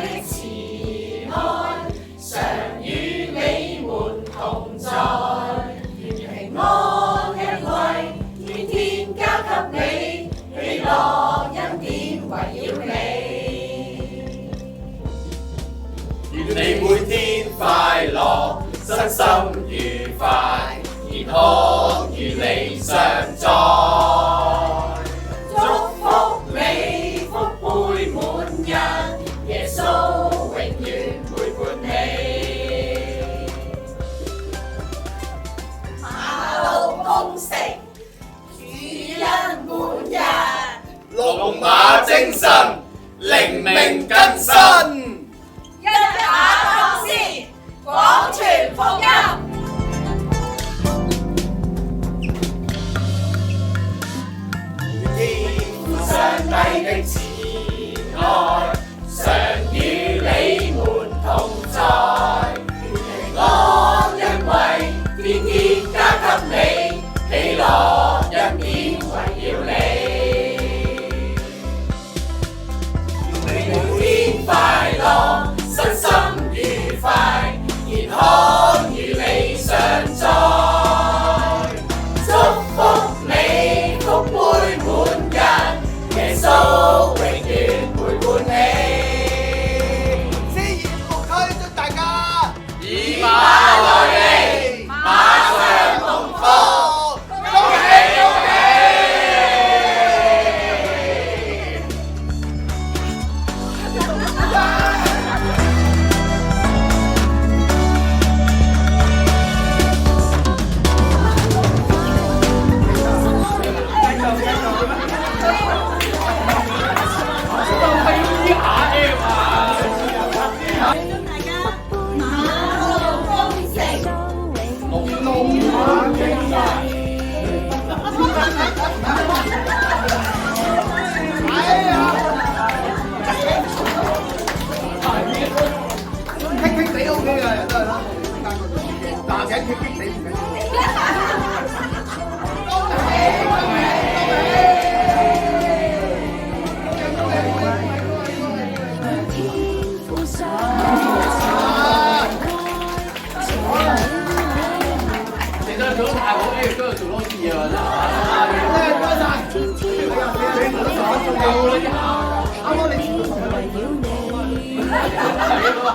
的慈愛，常與你們同在。願平安恩惠，天天交給你，喜樂恩典圍繞你。願你每天快樂，身心愉快，健康與你相在。祝福你福杯滿溢，耶穌永遠陪伴你。馬路豐盛，主恩滿溢，龍馬精神，靈命更新。一馬當先，廣傳福音。上帝的慈愛，常與你們同在。平安恩惠，天天加給你，喜樂恩典圍繞你。每天快樂，身心愉快，健康與你相在。祝福你福杯滿溢，耶穌永遠陪伴你。4月6區祝大家以馬內利，馬上同福，恭喜恭喜！棘棘地 OK 㗎，都係啦，但係棘棘地唔緊要。你都做得太好，都要做多啲嘢喎，多謝。啱啱你全部同佢圍繞你。係啊，都係。